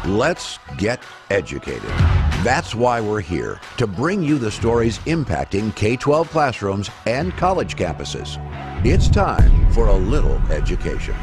Let's get educated. That's why we're here, to bring you the stories impacting K-12 classrooms and college campuses. It's time for a little education.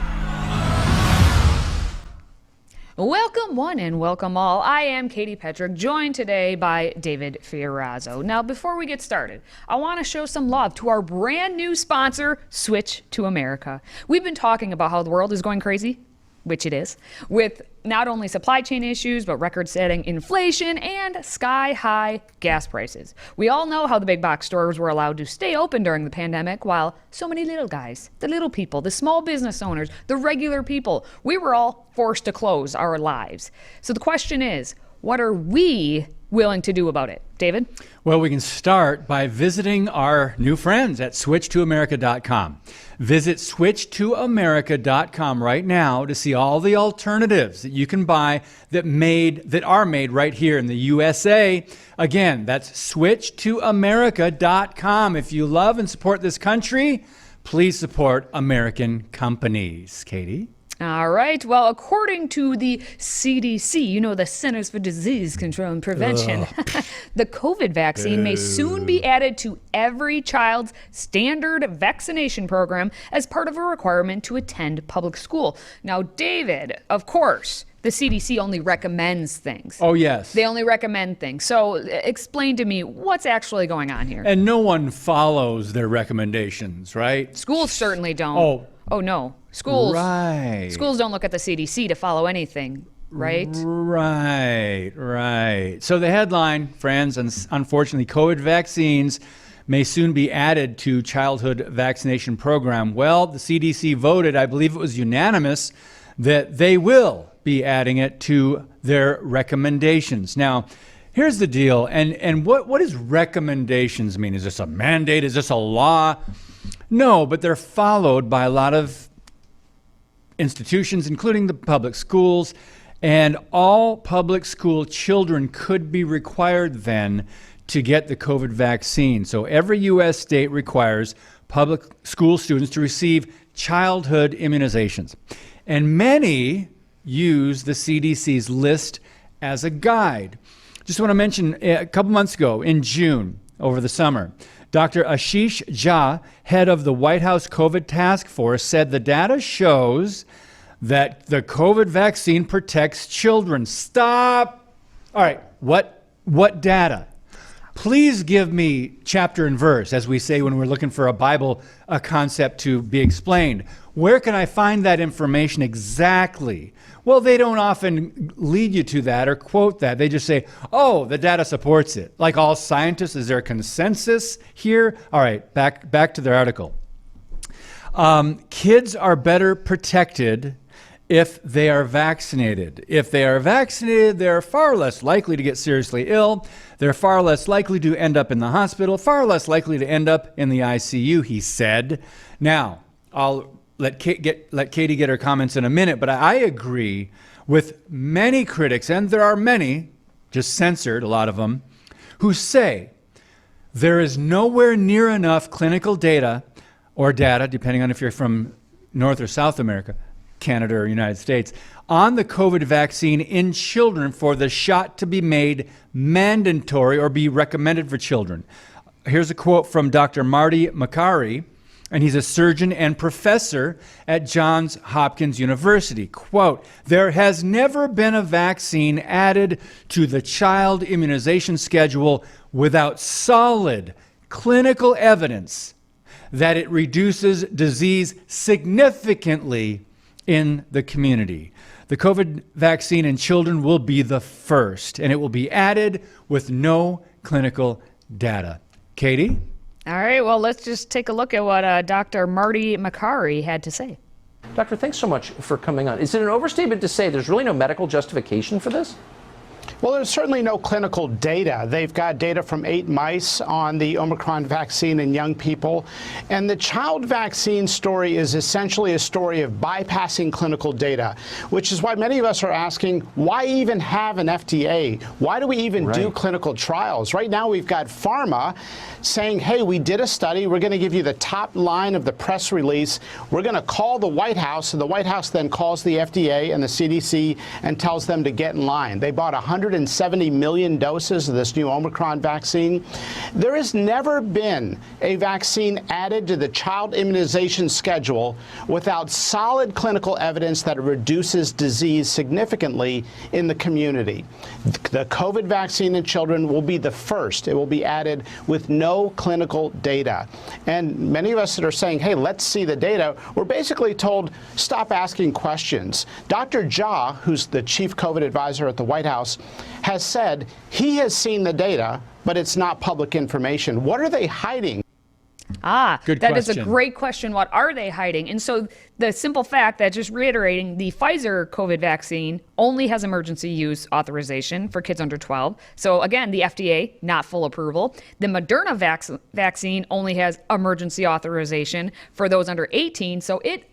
Welcome one and welcome all. I am Katie Petrick, joined today by David Fiorazzo. Now, before we get started, I want to show some love to our brand new sponsor, Switch to America. We've been talking about how the world is going crazy, which it is, with not only supply chain issues, but record-setting inflation and sky-high gas prices. We all know how the big box stores were allowed to stay open during the pandemic, while so many little guys, the little people, the small business owners, the regular people, we were all forced to close our lives. So the question is, what are we willing to do about it? David? Well, we can start by visiting our new friends at switchtoamerica.com. Visit switchtoamerica.com right now to see all the alternatives that you can buy that are made right here in the USA. Again, that's switchtoamerica.com. If you love and support this country, please support American companies. Katie? All right. Well, according to the CDC, the Centers for Disease Control and Prevention, the COVID vaccine may soon be added to every child's standard vaccination program as part of a requirement to attend public school. Now, David, of course, the CDC only recommends things. Oh, yes. They only recommend things. So explain to me what's actually going on here. And no one follows their recommendations, right? Schools certainly don't. Oh, no. Schools don't look at the CDC to follow anything, right? Right. So the headline, friends, unfortunately, COVID vaccines may soon be added to childhood vaccination program. Well, the CDC voted, I believe it was unanimous, that they will be adding it to their recommendations. Now, here's the deal, and what does recommendations mean? Is this a mandate? Is this a law? No, but they're followed by a lot of institutions, including the public schools, and all public school children could be required then to get the COVID vaccine. So every U.S. state requires public school students to receive childhood immunizations. And many use the CDC's list as a guide. Just want to mention a couple months ago, in June, over the summer, Dr. Ashish Jha, head of the White House COVID task force, said the data shows that the COVID vaccine protects children. Stop. All right, what data? Please give me chapter and verse, as we say when we're looking for a concept to be explained. Where can I find that information exactly? Well, they don't often lead you to that or quote that. They just say, oh, the data supports it. Like all scientists, is there a consensus here? All right, back to their article. Kids are better protected if they are vaccinated. If they are vaccinated, they're far less likely to get seriously ill. They're far less likely to end up in the hospital, far less likely to end up in the ICU, he said. Now, I'll let Katie get her comments in a minute, but I agree with many critics, and there are many, just censored, a lot of them, who say there is nowhere near enough clinical data, depending on if you're from North or South America, Canada or United States, on the COVID vaccine in children for the shot to be made mandatory or be recommended for children. Here's a quote from Dr. Marty Makary, and he's a surgeon and professor at Johns Hopkins University. Quote, there has never been a vaccine added to the child immunization schedule without solid clinical evidence that it reduces disease significantly in the community. The COVID vaccine in children will be the first, and it will be added with no clinical data. Katie? All right, well, let's just take a look at what Dr. Marty Makary had to say. Doctor, thanks so much for coming on. Is it an overstatement to say there's really no medical justification for this? Well, there's certainly no clinical data. They've got data from 8 mice on the Omicron vaccine in young people. And the child vaccine story is essentially a story of bypassing clinical data, which is why many of us are asking, why even have an FDA? Why do we even do clinical trials? Right now, we've got pharma saying, hey, we did a study. We're going to give you the top line of the press release. We're going to call the White House, and the White House then calls the FDA and the CDC and tells them to get in line. They bought 170 million doses of this new Omicron vaccine. There has never been a vaccine added to the child immunization schedule without solid clinical evidence that it reduces disease significantly in the community. The COVID vaccine in children will be the first. It will be added with no clinical data. And many of us that are saying, hey, let's see the data, we're basically told, stop asking questions. Dr. Jha, who's the chief COVID advisor at the White House, has said he has seen the data, but it's not public information. What are they hiding? Good that question. is a great question. What are they hiding? And so the simple fact that, just reiterating, the Pfizer COVID vaccine only has emergency use authorization for kids under 12. So again, the FDA, not full approval. The Moderna vaccine only has emergency authorization for those under 18. So it,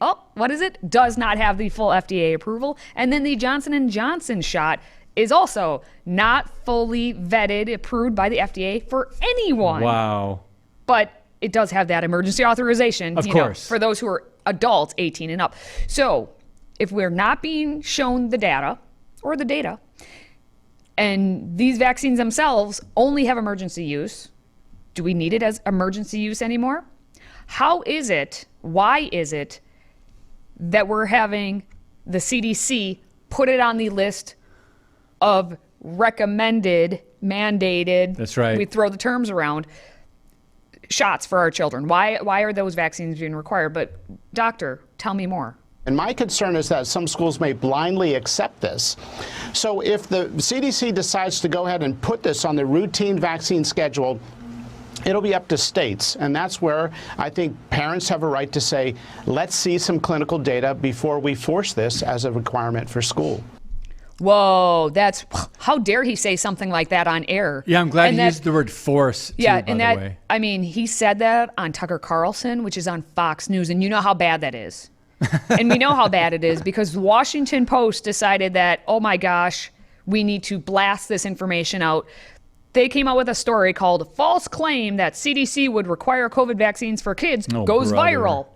does not have the full FDA approval. And then the Johnson & Johnson shot is also not fully vetted, approved by the FDA for anyone. Wow. But it does have that emergency authorization, of course, for those who are adults 18 and up. So if we're not being shown the data, and these vaccines themselves only have emergency use, do we need it as emergency use anymore? Why is it that we're having the CDC put it on the list of recommended, mandated, that's right, we throw the terms around, shots for our children? Why are those vaccines being required? But doctor, tell me more. And my concern is that some schools may blindly accept this. So if the CDC decides to go ahead and put this on the routine vaccine schedule, it'll be up to states. And that's where I think parents have a right to say, let's see some clinical data before we force this as a requirement for school. Whoa, how dare he say something like that on air? Yeah, I'm glad he used the word force, too, by the way. I mean, he said that on Tucker Carlson, which is on Fox News, and you know how bad that is. And we know how bad it is because the Washington Post decided that, oh my gosh, we need to blast this information out. They came out with a story called False Claim That CDC Would Require COVID Vaccines for Kids Goes Viral.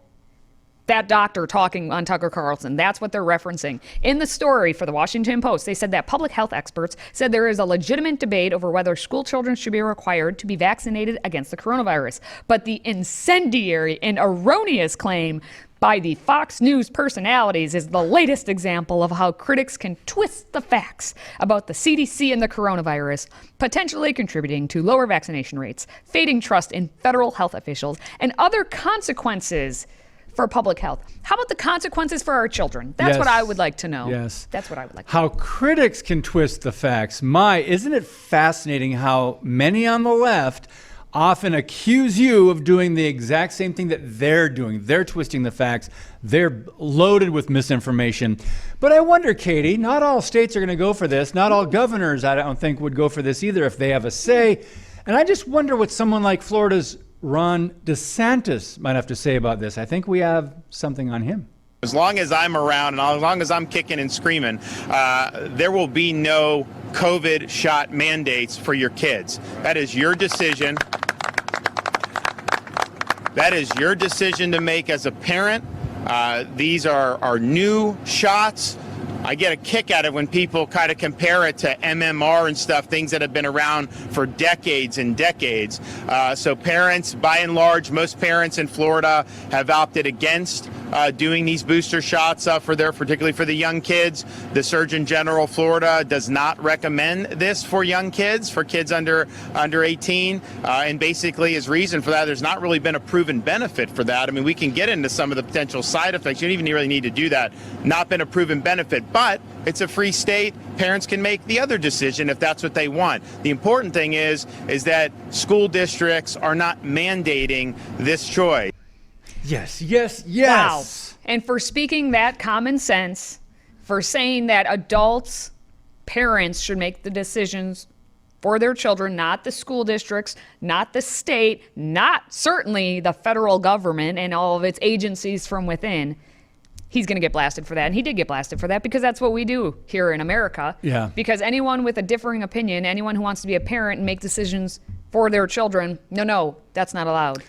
That doctor talking on Tucker Carlson, that's what they're referencing. In the story for the Washington Post, they said that public health experts said there is a legitimate debate over whether school children should be required to be vaccinated against the coronavirus. But the incendiary and erroneous claim by the Fox News personalities is the latest example of how critics can twist the facts about the CDC and the coronavirus, potentially contributing to lower vaccination rates, fading trust in federal health officials, and other consequences for public health. How about the consequences for our children? That's what I would like to know. Yes. That's what I would like to know. How critics can twist the facts. Isn't it fascinating how many on the left often accuse you of doing the exact same thing that they're doing. They're twisting the facts. They're loaded with misinformation. But I wonder, Katie, not all states are going to go for this. Not all governors, I don't think, would go for this either if they have a say. And I just wonder what someone like Florida's Ron DeSantis might have to say about this. I think we have something on him. As long as I'm around and as long as I'm kicking and screaming, there will be no COVID shot mandates for your kids. That is your decision. That is your decision to make as a parent. These are new shots. I get a kick out of when people kind of compare it to MMR and stuff, things that have been around for decades and decades. So parents, by and large, most parents in Florida have opted against doing these booster shots particularly for the young kids. The Surgeon General of Florida does not recommend this for young kids, for kids under 18. And basically his reason for that, there's not really been a proven benefit for that. I mean, we can get into some of the potential side effects. You don't even really need to do that. Not been a proven benefit. But it's a free state. Parents can make the other decision if that's what they want. The important thing is that school districts are not mandating this choice. Yes, yes, yes. Wow. And for speaking that common sense, for saying that adults parents should make the decisions for their children, not the school districts, not the state, not certainly the federal government and all of its agencies from within, he's going to get blasted for that. And he did get blasted for that because that's what we do here in America. Yeah. Because anyone with a differing opinion, anyone who wants to be a parent and make decisions for their children, no, that's not allowed.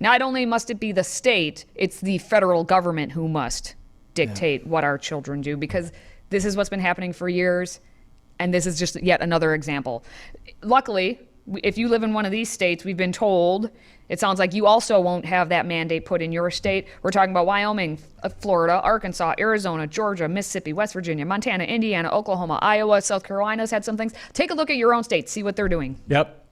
Not only must it be the state, it's the federal government who must dictate what our children do, because this is what's been happening for years. And this is just yet another example. Luckily, if you live in one of these states, we've been told, it sounds like you also won't have that mandate put in your state. We're talking about Wyoming, Florida, Arkansas, Arizona, Georgia, Mississippi, West Virginia, Montana, Indiana, Oklahoma, Iowa, South Carolina's had some things. Take a look at your own state, see what they're doing. Yep.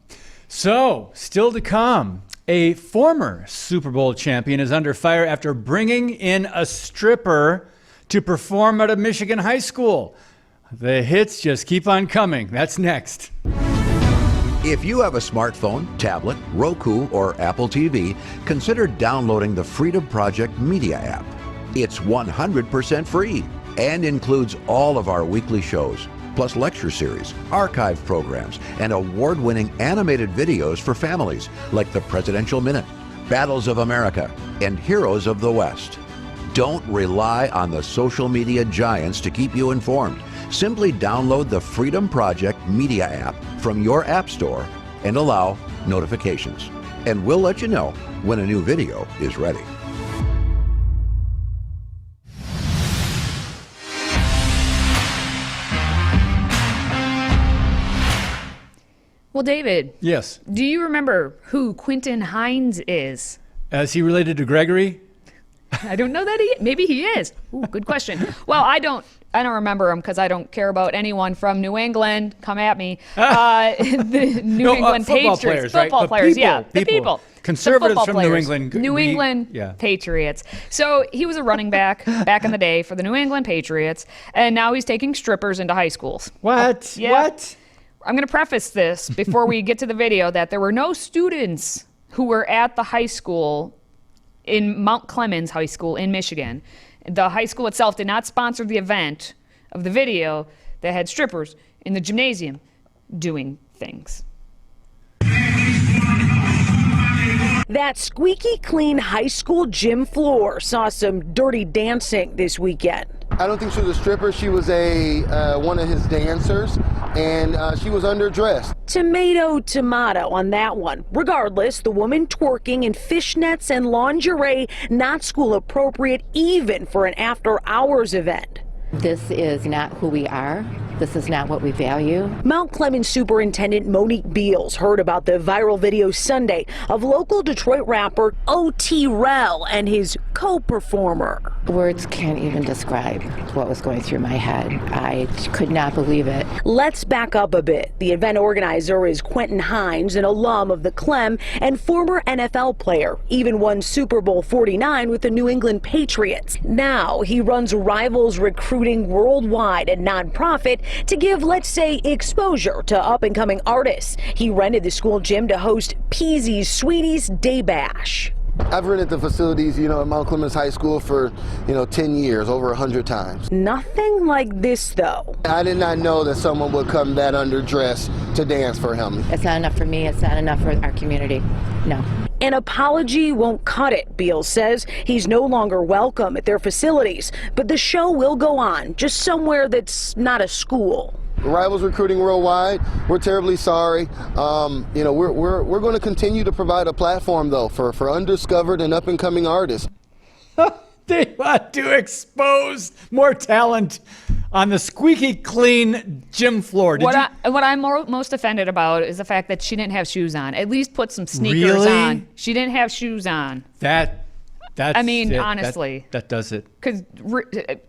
So, still to come, a former Super Bowl champion is under fire after bringing in a stripper to perform at a Michigan high school. The hits just keep on coming. That's next. If you have a smartphone, tablet, Roku, or Apple TV, consider downloading the FreedomProject Media app. It's 100% free and includes all of our weekly shows, plus lecture series, archive programs, and award-winning animated videos for families like the Presidential Minute, Battles of America, and Heroes of the West. Don't rely on the social media giants to keep you informed. Simply download the Freedom Project Media app from your app store and allow notifications. And we'll let you know when a new video is ready. Well, David. Yes. Do you remember who Quentin Hines is? Is he related to Gregory? I don't know that maybe he is. Ooh, good question. Well, I don't remember him because I don't care about anyone from New England. Come at me. The New England football Patriots. Players, right? Football players, yeah. The people. Conservatives The from players. New England. New England Patriots. So he was a running back in the day for the New England Patriots, and now he's taking strippers into high schools. What? Yeah. What? I'm going to preface this before we get to the video that there were no students who were at the high school in Mount Clemens High School in Michigan. The high school itself did not sponsor the event of the video that had strippers in the gymnasium doing things. That squeaky clean high school gym floor saw some dirty dancing this weekend. I don't think she was a stripper. She was one of his dancers, and she was underdressed. Tomato on that one. Regardless, the woman twerking in fishnets and lingerie, not school appropriate even for an after-hours event. This is not who we are. This is not what we value. Mount Clemens Superintendent Monique Beals heard about the viral video Sunday of local Detroit rapper O.T. Rell and his co-performer. Words can't even describe what was going through my head. I could not believe it. Let's back up a bit. The event organizer is Quentin Hines, an alum of the Clem and former NFL player, even won Super Bowl 49 with the New England Patriots. Now he runs Rivals Recruiting Worldwide, a nonprofit to give, let's say, exposure to up-and-coming artists. He rented the school gym to host Peasy's Sweeties Day Bash. I've rented the facilities, at Mount Clemens High School for, 10 years, over 100 times. Nothing like this, though. I did not know that someone would come that underdressed to dance for him. It's not enough for me. It's not enough for our community. No. An apology won't cut it. Beals says he's no longer welcome at their facilities, but the show will go on, just somewhere that's not a school. Rivals Recruiting Worldwide, we're terribly sorry. We're going to continue to provide a platform, though, for undiscovered and up-and-coming artists. They want to expose more talent on the squeaky clean gym floor. What I'm most offended about is the fact that she didn't have shoes on. At least put some sneakers Really? on. She didn't have shoes on. Honestly. That does it. Because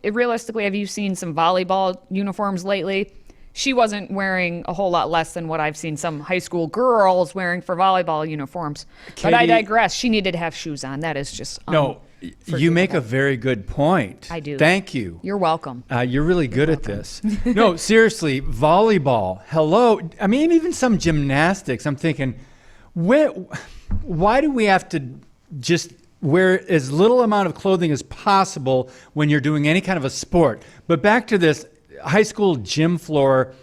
realistically, have you seen some volleyball uniforms lately? She wasn't wearing a whole lot less than what I've seen some high school girls wearing for volleyball uniforms. But I Katie- digress. She needed to have shoes on. That is just No, you make a very good point. I do. Thank you. You're welcome. You're really good at this. No, seriously, volleyball. Hello. I mean, even some gymnastics. I'm thinking, why do we have to just wear as little amount of clothing as possible when you're doing any kind of a sport? But back to this. high school gym floor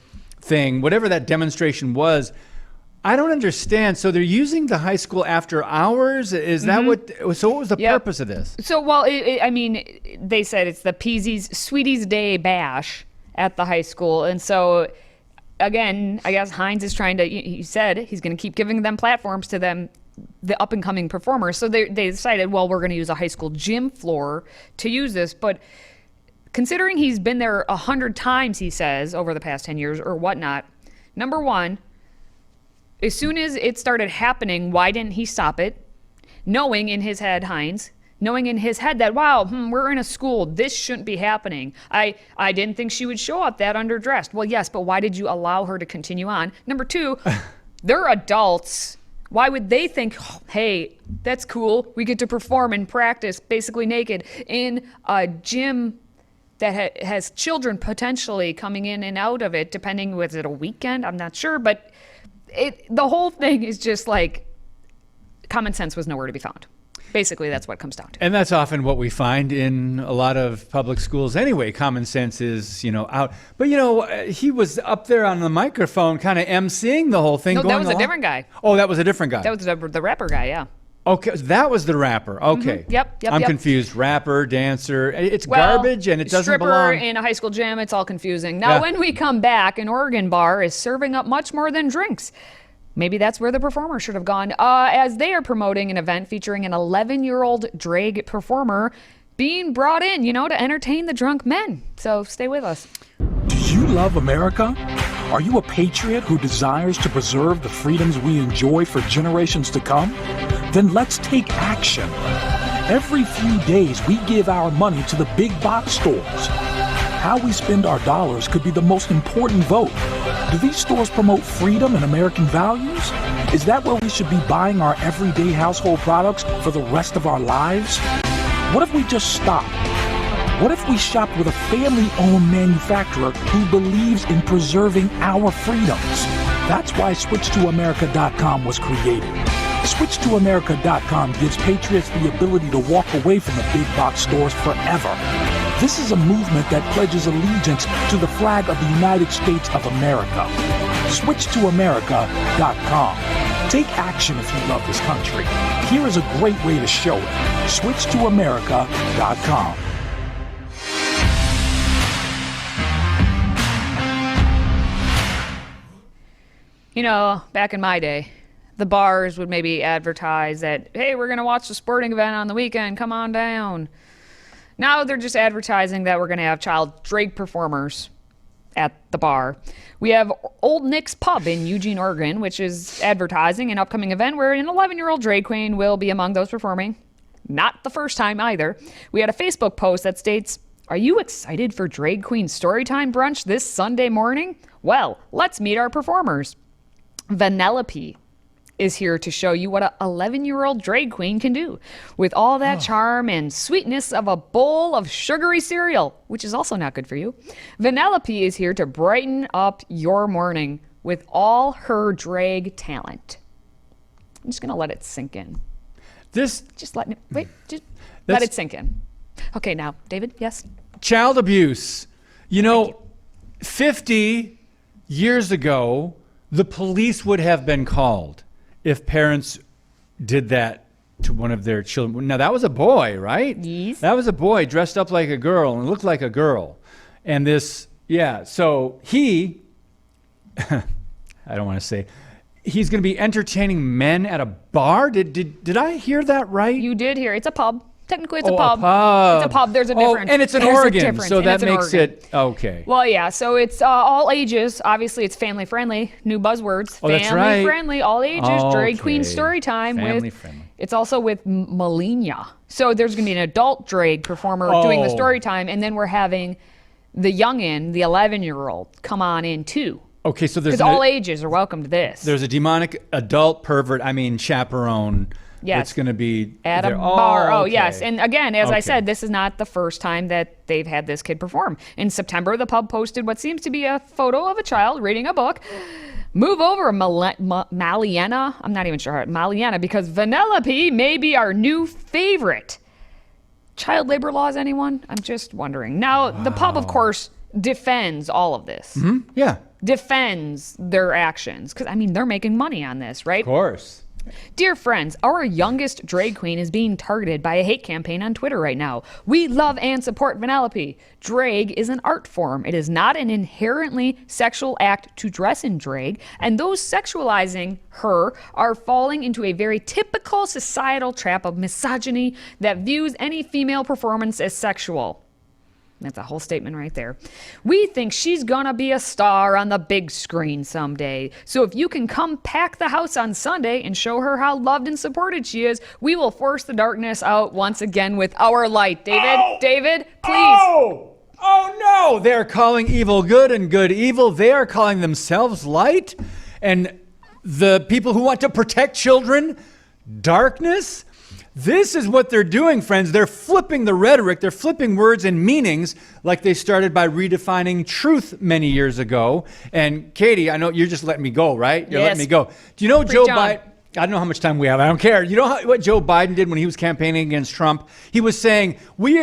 thing, whatever that demonstration was, I don't understand. So they're using the high school after hours? Is that what? So what was the purpose of this? So, well, I mean, they said it's the Peasy's Sweeties Day Bash at the high school. And so, again, I guess Hines is trying to, he said he's going to keep giving them platforms to them, the up-and-coming performers. So they decided, well, we're going to use a high school gym floor to use this. But considering he's been there 100 times, he says, over the past 10 years or whatnot, number one, as soon as it started happening, why didn't he stop it? Knowing in his head, Hines, knowing in his head that, wow, we're in a school, this shouldn't be happening. I didn't think she would show up that underdressed. Well, yes, but why did you allow her to continue on? Number two, they're adults. Why would they think, oh, hey, that's cool, we get to perform and practice basically naked in a gym that has children potentially coming in and out of it, depending, was it a weekend? I'm not sure, but the whole thing is just like common sense was nowhere to be found. Basically, that's what it comes down to. And that's often what we find in a lot of public schools anyway. Common sense is, out. But, he was up there on the microphone kind of emceeing the whole thing. No, going that was along. a different guy. Oh, that was a different guy. That was the rapper guy, yeah. Okay, that was the rapper. Okay. Yep. I'm confused. Rapper, dancer. It's garbage and it doesn't stripper belong. in a high school gym, it's all confusing. Now, when we come back, an Oregon bar is serving up much more than drinks. Maybe that's where the performer should have gone, as they are promoting an event featuring an 11-year-old drag performer being brought in, to entertain the drunk men. So stay with us. Do you love America? Are you a patriot who desires to preserve the freedoms we enjoy for generations to come? Then let's take action. Every few days, we give our money to the big box stores. How we spend our dollars could be the most important vote. Do these stores promote freedom and American values? Is that where we should be buying our everyday household products for the rest of our lives? What if we just stopped? What if we shopped with a family-owned manufacturer who believes in preserving our freedoms? That's why SwitchToAmerica.com was created. SwitchToAmerica.com gives patriots the ability to walk away from the big box stores forever. This is a movement that pledges allegiance to the flag of the United States of America. SwitchToAmerica.com. Take action if you love this country. Here is a great way to show it. SwitchToAmerica.com. Back in my day, the bars would maybe advertise that, hey, we're going to watch the sporting event on the weekend, come on down. Now they're just advertising that we're going to have child drag performers at the bar. We have Old Nick's Pub in Eugene, Oregon, which is advertising an upcoming event where an 11-year-old drag queen will be among those performing. Not the first time either. We had a Facebook post that states, are you excited for Drag Queen Storytime Brunch this Sunday morning? Well, let's meet our performers. Vanellope is here to show you what an 11-year-old drag queen can do with all that charm and sweetness of a bowl of sugary cereal, which is also not good for you. Vanellope is here to brighten up your morning with all her drag talent. I'm just going to let it sink in. Just let it sink in. Okay, now, David, yes? Child abuse. 50 years ago, the police would have been called if parents did that to one of their children. Now, that was a boy, right? Yes. That was a boy dressed up like a girl and looked like a girl. And so he, I don't want to say, he's going to be entertaining men at a bar? Did I hear that right? You did hear. It's a pub. Technically, it's a pub. It's a pub. There's a difference. And it's in Oregon, so that makes it okay. Well, yeah. So it's all ages. Obviously, it's family friendly. New buzzwords. Oh, that's right. Family friendly, all ages. Drag queen Okay. story time. Family friendly. It's also with Melina. So there's going to be an adult drag performer doing the story time, and then we're having the youngin, the 11-year-old, come on in too. Okay, so there's because all ages are welcome to this. There's a demonic adult pervert. chaperone. Yes. It's going to be at there. a bar. Oh, Oh, okay. yes. And again, as I Okay. said, this is not the first time that they've had this kid perform. In September, the pub posted what seems to be a photo of a child reading a book. Move over, Maliana. I'm not even sure how Maliana, because Vanellope may be our new favorite. Child labor laws, anyone? I'm just wondering. Now, the pub, of course, defends all of this. Yeah, Defends their actions. Because, I mean, they're making money on this, right? of course. Dear friends, our youngest drag queen is being targeted by a hate campaign on Twitter right now. We love and support Vanellope. Drag is an art form. It is not an inherently sexual act to dress in drag, and those sexualizing her are falling into a very typical societal trap of misogyny that views any female performance as sexual. That's a whole statement right there. We think she's gonna be a star on the big screen someday. So if you can come pack the house on Sunday and show her how loved and supported she is, we will force the darkness out once again with our light. David, David, please. Oh no! They're calling evil good and good evil. They are calling themselves light. And the people who want to protect children, darkness. This is what they're doing, friends. They're flipping the rhetoric. They're flipping words and meanings like they started by redefining truth many years ago. And Katie, I know you're just letting me go, right? You're letting me go. Do you know Joe Biden? I don't know how much time we have. I don't care. You know what Joe Biden did when he was campaigning against Trump? He was saying, we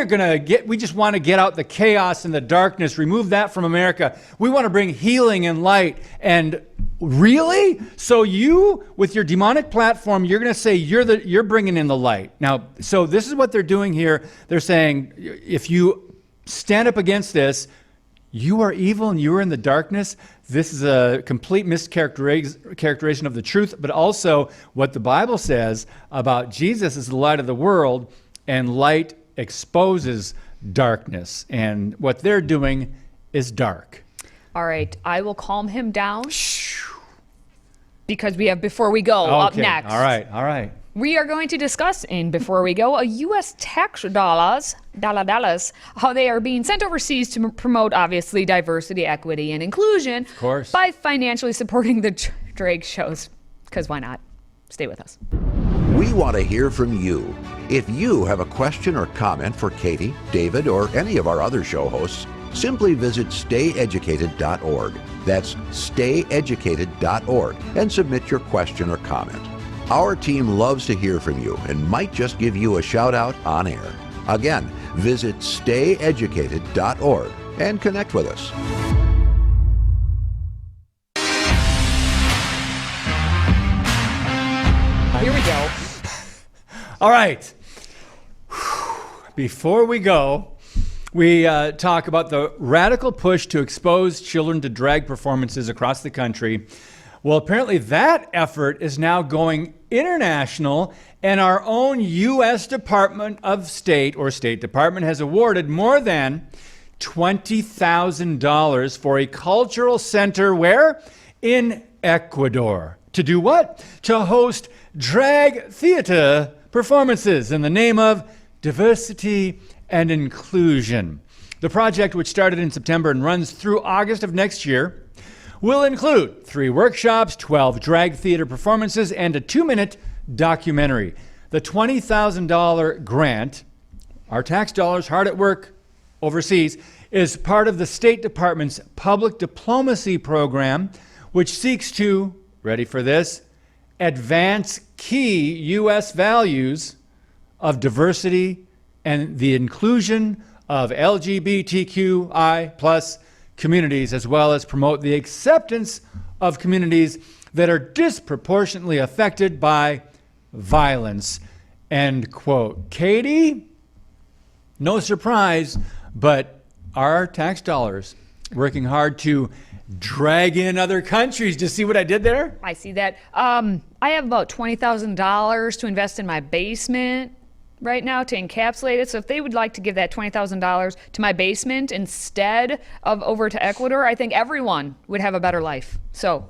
just want to get out the chaos and the darkness, remove that from America. We want to bring healing and light. And really? So you, with your demonic platform, you're going to say you're bringing in the light. Now, so this is what they're doing here. They're saying, if you stand up against this, you are evil and you are in the darkness. This is a complete mischaracterization of the truth, but also what the Bible says about Jesus is the light of the world, and light exposes darkness. And what they're doing is dark. All right, I will calm him down because we have Before We Go up next. All right. We are going to discuss in Before We Go a U.S. tax dollars, how they are being sent overseas to promote, obviously, diversity, equity, and inclusion. Of course. By financially supporting the drag shows. Because why not? Stay with us. We want to hear from you. If you have a question or comment for Katie, David, or any of our other show hosts, simply visit stayeducated.org. That's stayeducated.org and submit your question or comment. Our team loves to hear from you and might just give you a shout out on air. Again, visit stayeducated.org and connect with us. Here we go. All right. Before we go, we talk about the radical push to expose children to drag performances across the country. Well, apparently that effort is now going international, and our own U.S. Department of State or State Department has awarded more than $20,000 for a cultural center where? In Ecuador. To do what? To host drag theater performances in the name of diversity and inclusion. The project, which started in September and runs through August of next year, will include 3 workshops, 12 drag theater performances, and a 2-minute documentary. The $20,000 grant, our tax dollars hard at work overseas, is part of the State Department's public diplomacy program, which seeks to, ready for this, advance key U.S. values of diversity and the inclusion of LGBTQI plus communities, as well as promote the acceptance of communities that are disproportionately affected by violence. End quote. Katie, no surprise, but our tax dollars working hard to drag in other countries. Do you see what I did there? I see that. I have about $20,000 to invest in my basement right now to encapsulate it. So if they would like to give that $20,000 to my basement instead of over to Ecuador, I think everyone would have a better life. So,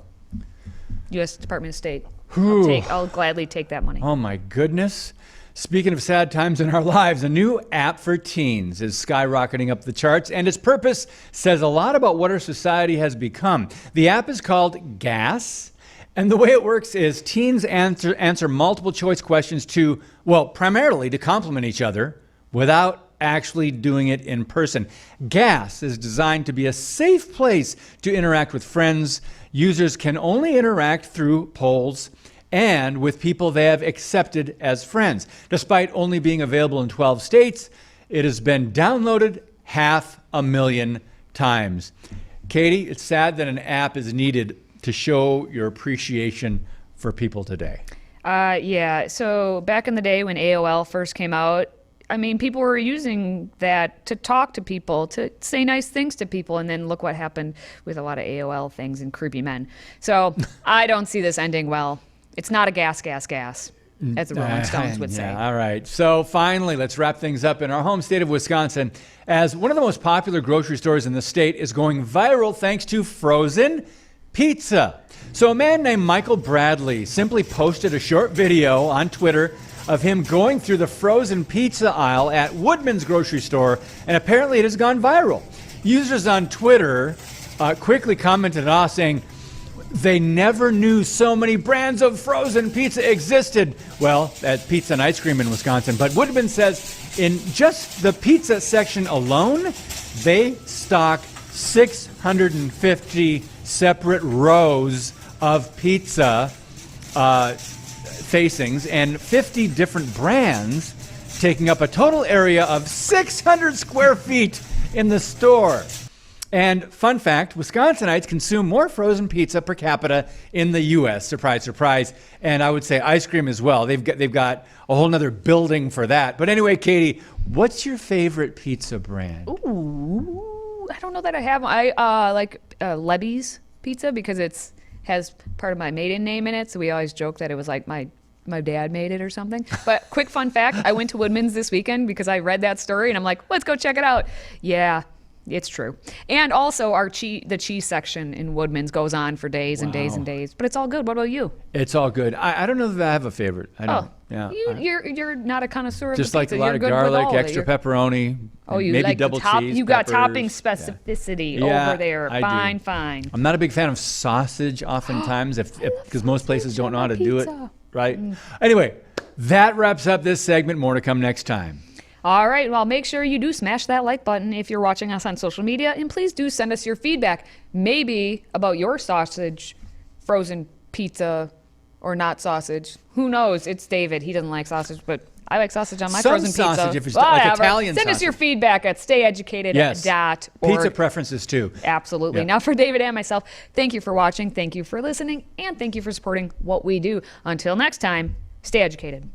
U.S. Department of State, I'll gladly take that money. Oh my goodness. Speaking of sad times in our lives, a new app for teens is skyrocketing up the charts, and its purpose says a lot about what our society has become. The app is called Gas. And the way it works is teens answer multiple choice questions primarily to complement each other without actually doing it in person. Gas is designed to be a safe place to interact with friends. Users can only interact through polls and with people they have accepted as friends. Despite only being available in 12 states, it has been downloaded 500,000 times. Katie, it's sad that an app is needed to show your appreciation for people today. Yeah. So back in the day when AOL first came out, I mean, people were using that to talk to people, to say nice things to people, and then look what happened with a lot of AOL things and creepy men. So I don't see this ending well. It's not a gas, as the Rolling Stones would say. All right. So finally, let's wrap things up in our home state of Wisconsin, as one of the most popular grocery stores in the state is going viral thanks to frozen pizza. So a man named Michael Bradley simply posted a short video on Twitter of him going through the frozen pizza aisle at Woodman's grocery store, and apparently it has gone viral. Users on Twitter quickly commented on saying they never knew so many brands of frozen pizza existed. Well, at Pizza and Ice Cream in Wisconsin. But Woodman says in just the pizza section alone, they stock 650 separate rows of pizza facings and 50 different brands, taking up a total area of 600 square feet in the store. And fun fact, Wisconsinites consume more frozen pizza per capita in the U.S. Surprise, surprise. And I would say ice cream as well. They've got a whole nother building for that. But anyway, Katie, what's your favorite pizza brand? Ooh, I don't know that I have. I like Lebby's pizza because it's has part of my maiden name in it. So we always joke that it was like my dad made it or something. But quick fun fact, I went to Woodman's this weekend because I read that story and I'm like, let's go check it out. Yeah, it's true. And also the cheese section in Woodman's goes on for days and days and days. But it's all good. What about you? It's all good. I don't know that I have a favorite. I don't. Yeah. You're not a connoisseur of just the like pizza. a lot You're of garlic, good with extra pepperoni. Oh, you maybe like double cheese. You got peppers. topping specificity over there. I Fine, do. fine. I'm not a big fan of sausage oftentimes because most places don't know how to do it. Right? Anyway, that wraps up this segment. More to come next time. All right, well, make sure you do smash that like button if you're watching us on social media, and please do send us your feedback, maybe about your sausage, frozen pizza, or not sausage. Who knows? It's David. He doesn't like sausage, but I like sausage on my frozen pizza. Sausage, if it's like Italian Send sausage. us your feedback at stayeducated.org. Yes. Pizza preferences too. Absolutely. Yep. Now for David and myself, thank you for watching, thank you for listening, and thank you for supporting what we do. Until next time, stay educated.